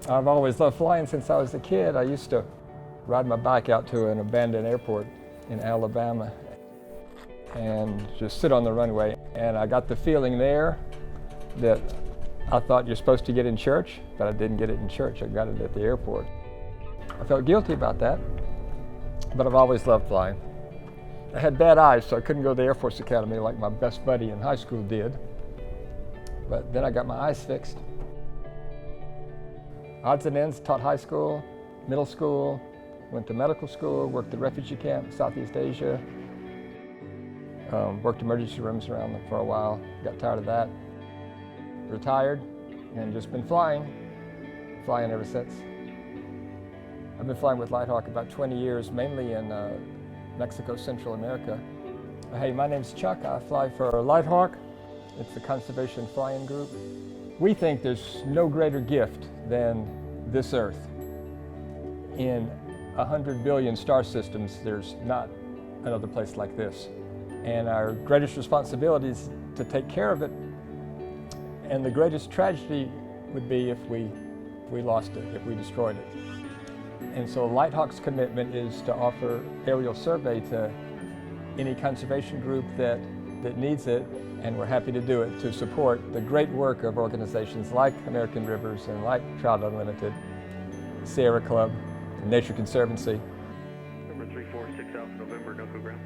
I've always loved flying since I was a kid. I used to ride my bike out to an abandoned airport in Alabama and just sit on the runway. And I got the feeling there that I thought you're supposed to get in church, but I didn't get it in church. I got it at the airport. I felt guilty about that, but I've always loved flying. I had bad eyes, so I couldn't go to the Air Force Academy like my best buddy in high school did. But then I got my eyes fixed. Odds and ends, taught high school, middle school, went to medical school, worked at refugee camp, Southeast Asia, worked emergency rooms around them for a while, got tired of that, retired, and just been flying ever since. I've been flying with LightHawk about 20 years, mainly in Mexico, Central America. Hey, my name's Chuck. I fly for LightHawk. It's the conservation flying group. We think there's no greater gift than this Earth. In 100 billion star systems, there's not another place like this. And our greatest responsibility is to take care of it. And the greatest tragedy would be if we lost it, if we destroyed it. And so LightHawk's commitment is to offer aerial survey to any conservation group that needs it, and we're happy to do it to support the great work of organizations like American Rivers and like Trout Unlimited, Sierra Club, Nature Conservancy. Number 346 Alpha November, no program.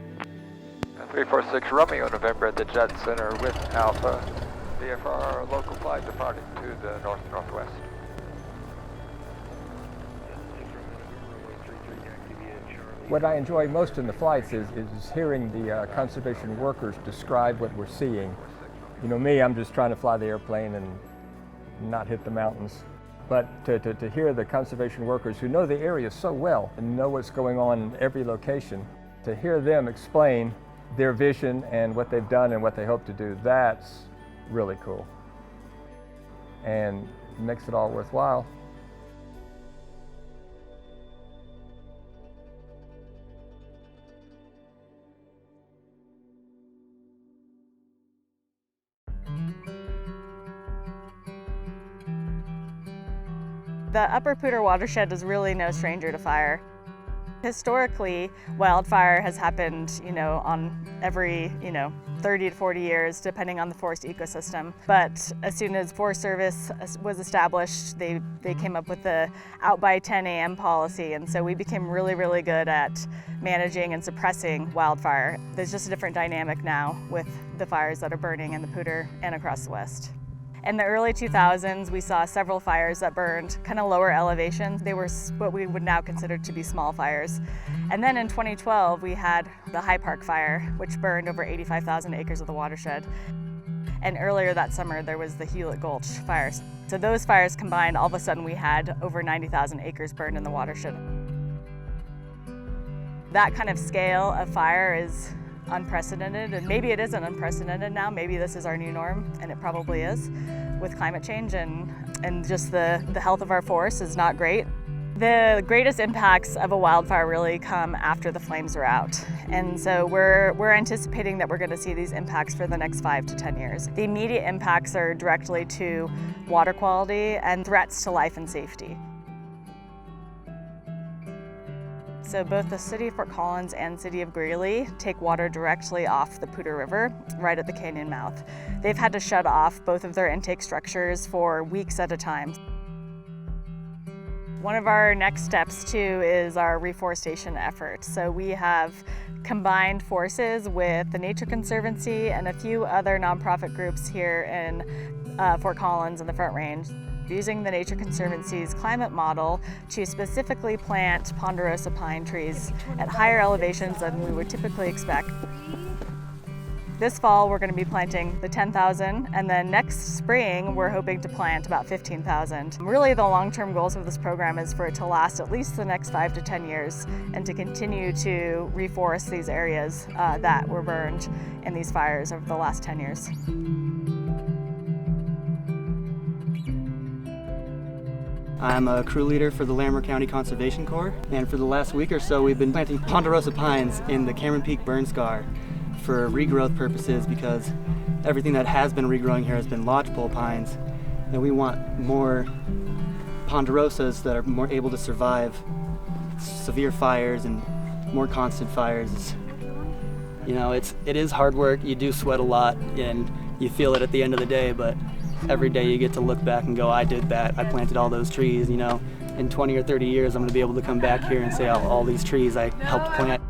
346 Romeo November at the Jet Center with Alpha, VFR local flight departing to the north-northwest. What I enjoy most in the flights is hearing the conservation workers describe what we're seeing. You know me, I'm just trying to fly the airplane and not hit the mountains. But to hear the conservation workers who know the area so well and know what's going on in every location, to hear them explain their vision and what they've done and what they hope to do, that's really cool. And makes it all worthwhile. The Upper Poudre watershed is really no stranger to fire. Historically, wildfire has happened, on every, 30 to 40 years, depending on the forest ecosystem. But as soon as Forest Service was established, they came up with the out by 10 a.m. policy, and so we became really, really good at managing and suppressing wildfire. There's just a different dynamic now with the fires that are burning in the Poudre and across the West. In the early 2000s, we saw several fires that burned kind of lower elevations. They were what we would now consider to be small fires. And then in 2012, we had the High Park fire, which burned over 85,000 acres of the watershed. And earlier that summer, there was the Hewlett Gulch fires. So those fires combined, all of a sudden we had over 90,000 acres burned in the watershed. That kind of scale of fire is unprecedented, and maybe it isn't unprecedented now. Maybe this is our new norm, and it probably is, with climate change and just the health of our forests is not great. The greatest impacts of a wildfire really come after the flames are out. And so we're anticipating that we're going to see these impacts for the next 5 to 10 years. The immediate impacts are directly to water quality and threats to life and safety. So both the City of Fort Collins and City of Greeley take water directly off the Poudre River, right at the canyon mouth. They've had to shut off both of their intake structures for weeks at a time. One of our next steps too is our reforestation effort. So we have combined forces with the Nature Conservancy and a few other nonprofit groups here in Fort Collins and the Front Range, using the Nature Conservancy's climate model to specifically plant ponderosa pine trees at higher elevations than we would typically expect. This fall, we're going to be planting the 10,000, and then next spring, we're hoping to plant about 15,000. Really, the long-term goals of this program is for it to last at least the next 5 to 10 years and to continue to reforest these areas that were burned in these fires over the last 10 years. I'm a crew leader for the Larimer County Conservation Corps, and for the last week or so we've been planting ponderosa pines in the Cameron Peak burn scar for regrowth purposes, because everything that has been regrowing here has been lodgepole pines, and we want more ponderosas that are more able to survive severe fires and more constant fires. You know, it is hard work. You do sweat a lot and you feel it at the end of the day, but every day you get to look back and go, I did that. I planted all those trees. You know, in 20 or 30 years, I'm going to be able to come back here and say, oh, all these trees I helped plant.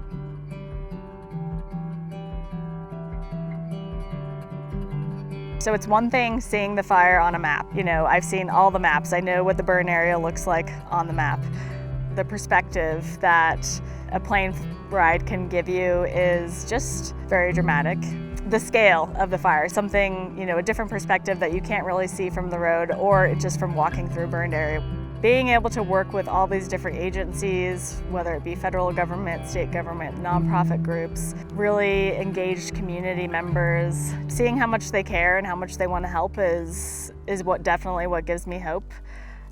So it's one thing seeing the fire on a map. You know, I've seen all the maps. I know what the burn area looks like on the map. The perspective that a plane ride can give you is just very dramatic. The scale of the fire, something, you know, a different perspective that you can't really see from the road or just from walking through a burned area. Being able to work with all these different agencies, whether it be federal government, state government, nonprofit groups, really engaged community members, seeing how much they care and how much they want to help is definitely what gives me hope.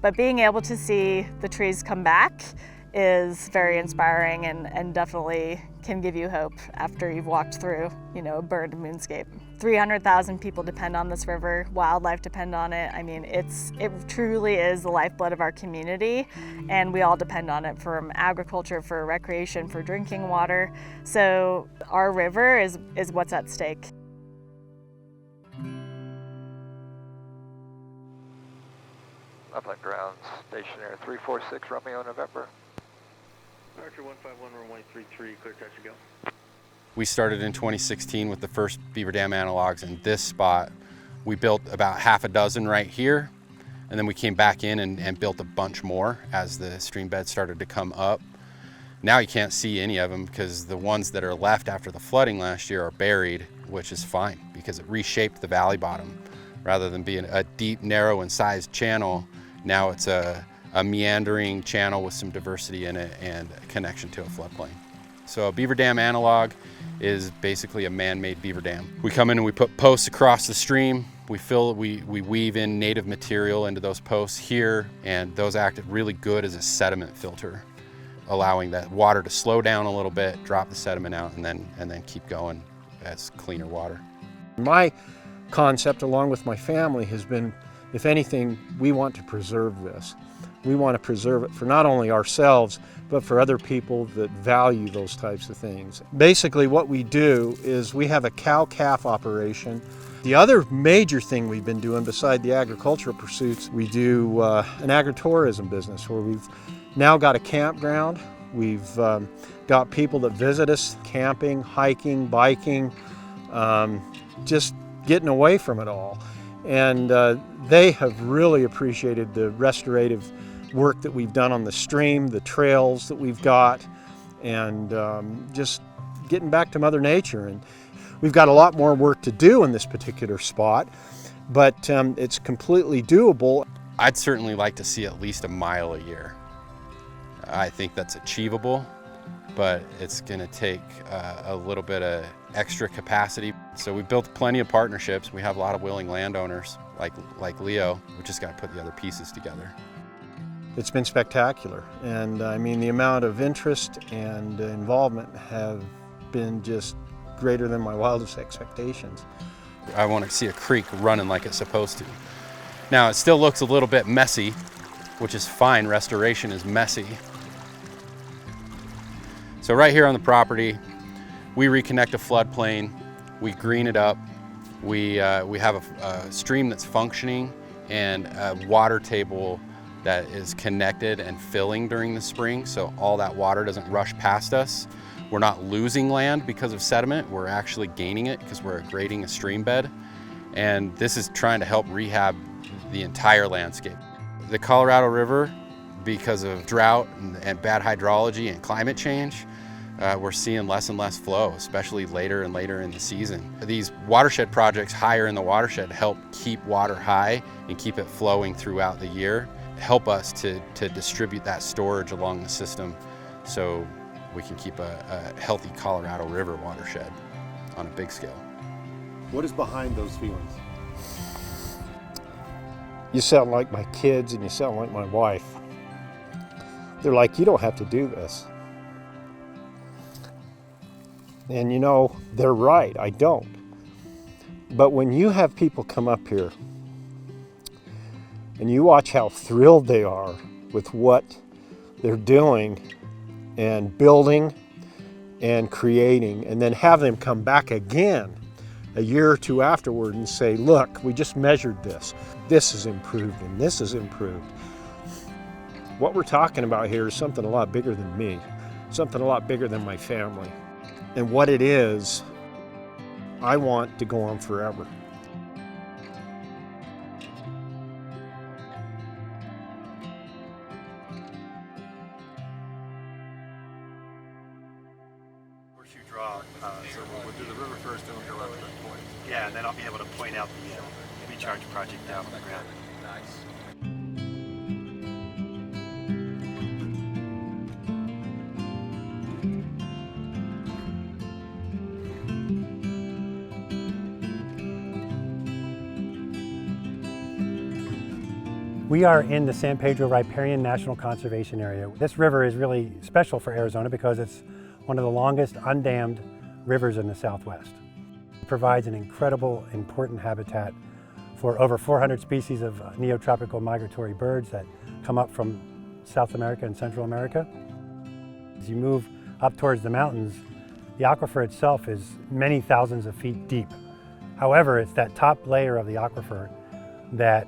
But being able to see the trees come back is very inspiring and definitely can give you hope after you've walked through, you know, a burned moonscape. 300,000 people depend on this river, wildlife depend on it. I mean, it truly is the lifeblood of our community, and we all depend on it from agriculture, for recreation, for drinking water. So our river is what's at stake. Upland grounds, stationary 346 Romeo November. Archer 151, runway 33, clear touch and go. We started in 2016 with the first Beaver Dam analogs in this spot. We built about half a dozen right here, and then we came back in and built a bunch more as the stream bed started to come up. Now you can't see any of them because the ones that are left after the flooding last year are buried, which is fine because it reshaped the valley bottom. Rather than being a deep, narrow, incised channel, now it's a meandering channel with some diversity in it and a connection to a floodplain. So a beaver dam analog is basically a man-made beaver dam. We come in and we put posts across the stream. We weave in native material into those posts here, and those act really good as a sediment filter, allowing that water to slow down a little bit, drop the sediment out, and then keep going as cleaner water. My concept, along with my family, has been, if anything, we want to preserve this. We want to preserve it for not only ourselves, but for other people that value those types of things. Basically what we do is we have a cow-calf operation. The other major thing we've been doing beside the agricultural pursuits, we do an agritourism business where we've now got a campground. We've got people that visit us, camping, hiking, biking, just getting away from it all. And they have really appreciated the restorative work that we've done on the stream, the trails that we've got, and just getting back to Mother Nature. And we've got a lot more work to do in this particular spot, but it's completely doable. I'd certainly like to see at least a mile a year. I think that's achievable, but it's going to take a little bit of extra capacity. So we built plenty of partnerships. We have a lot of willing landowners like Leo. We just got to put the other pieces together. It's been spectacular, and I mean the amount of interest and involvement have been just greater than my wildest expectations. I want to see a creek running like it's supposed to. Now it still looks a little bit messy, which is fine. Restoration is messy. So right here on the property, we reconnect a floodplain, we green it up, we have a stream that's functioning and a water table that is connected and filling during the spring, so all that water doesn't rush past us. We're not losing land because of sediment, we're actually gaining it because we're grading a stream bed. And this is trying to help rehab the entire landscape. The Colorado River, because of drought and bad hydrology and climate change, we're seeing less and less flow, especially later and later in the season. These watershed projects higher in the watershed help keep water high and keep it flowing throughout the year, help us to distribute that storage along the system so we can keep a healthy Colorado River watershed on a big scale. What is behind those feelings? You sound like my kids and you sound like my wife. They're like, you don't have to do this. And you know, they're right, I don't. But when you have people come up here And you watch how thrilled they are with what they're doing and building and creating, and then have them come back again a year or two afterward and say, look, we just measured this. This is improved and this is improved. What we're talking about here is something a lot bigger than me, something a lot bigger than my family. And what it is, I want to go on forever. Horseshoe draw, so we'll do the river first, then we'll go up to the point. Yeah, and then I'll be able to point out the recharge project down on the ground. Nice. We are in the San Pedro Riparian National Conservation Area. This river is really special for Arizona because it's one of the longest undammed rivers in the Southwest. It provides an incredible, important habitat for over 400 species of neotropical migratory birds that come up from South America and Central America. As you move up towards the mountains, the aquifer itself is many thousands of feet deep. However, it's that top layer of the aquifer that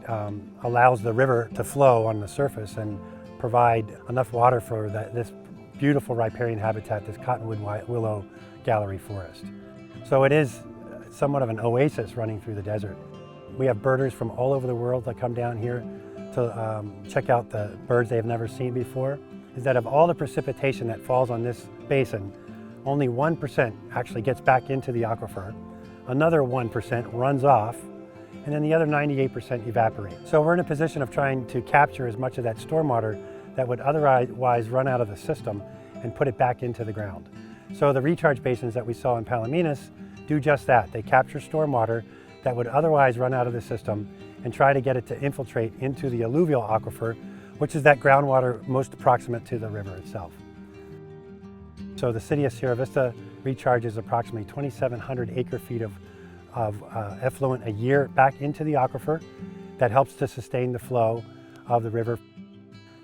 allows the river to flow on the surface and provide enough water for this beautiful riparian habitat, this cottonwood willow gallery forest. So it is somewhat of an oasis running through the desert. We have birders from all over the world that come down here to check out the birds they've never seen before. Is that of all the precipitation that falls on this basin, only 1% actually gets back into the aquifer. Another 1% runs off, and then the other 98% evaporate. So we're in a position of trying to capture as much of that stormwater that would otherwise run out of the system and put it back into the ground. So the recharge basins that we saw in Palominas do just that. They capture stormwater that would otherwise run out of the system and try to get it to infiltrate into the alluvial aquifer, which is that groundwater most proximate to the river itself. So the city of Sierra Vista recharges approximately 2,700 acre-feet of effluent a year back into the aquifer. That helps to sustain the flow of the river.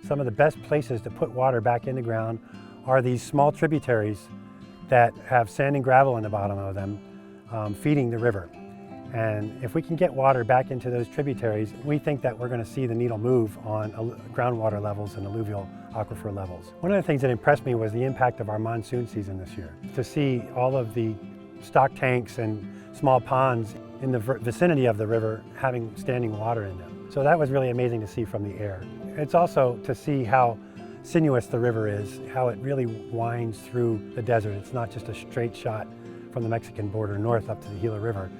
Some of the best places to put water back in the ground are these small tributaries that have sand and gravel in the bottom of them, feeding the river. And if we can get water back into those tributaries, we think that we're going to see the needle move on groundwater levels and alluvial aquifer levels. One of the things that impressed me was the impact of our monsoon season this year. To see all of the stock tanks and small ponds in the vicinity of the river having standing water in them. So that was really amazing to see from the air. It's also to see how sinuous the river is, how it really winds through the desert. It's not just a straight shot from the Mexican border north up to the Gila River.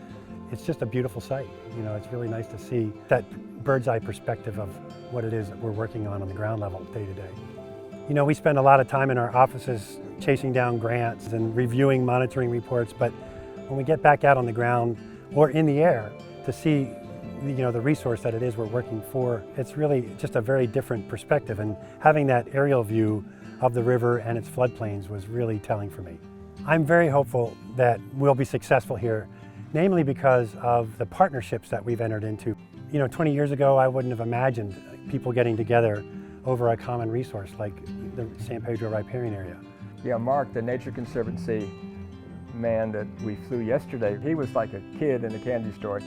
It's just a beautiful sight. You know, it's really nice to see that bird's eye perspective of what it is that we're working on the ground level day to day. You know, we spend a lot of time in our offices chasing down grants and reviewing monitoring reports, but when we get back out on the ground or in the air to see, you know, the resource that it is we're working for, it's really just a very different perspective, and having that aerial view of the river and its floodplains was really telling for me. I'm very hopeful that we'll be successful here, namely because of the partnerships that we've entered into. You know, 20 years ago, I wouldn't have imagined people getting together over a common resource like the San Pedro Riparian Area. Yeah, Mark, the Nature Conservancy man that we flew yesterday, he was like a kid in a candy store.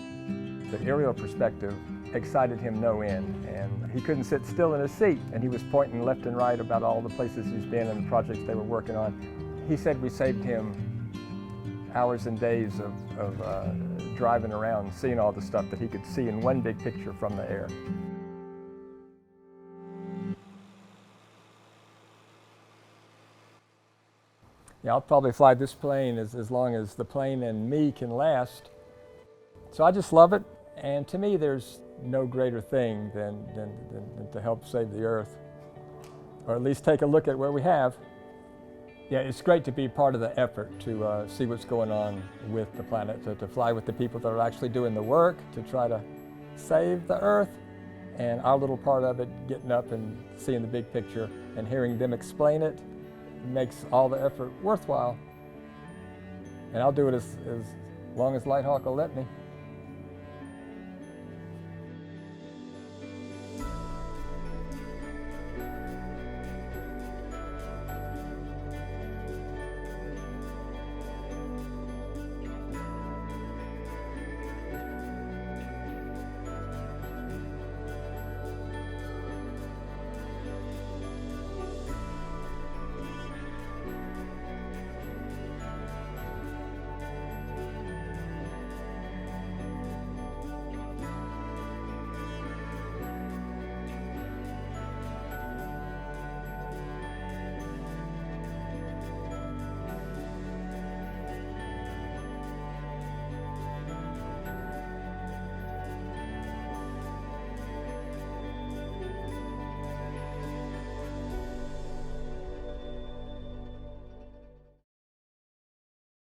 The aerial perspective excited him no end, and he couldn't sit still in his seat, and he was pointing left and right about all the places he's been and the projects they were working on. He said we saved him hours and days of driving around, seeing all the stuff that he could see in one big picture from the air. Yeah, I'll probably fly this plane as long as the plane and me can last. So I just love it, and to me there's no greater thing than to help save the earth, or at least take a look at what we have. Yeah, it's great to be part of the effort to see what's going on with the planet, to fly with the people that are actually doing the work to try to save the earth, and our little part of it, getting up and seeing the big picture and hearing them explain it, makes all the effort worthwhile. And I'll do it as long as LightHawk will let me.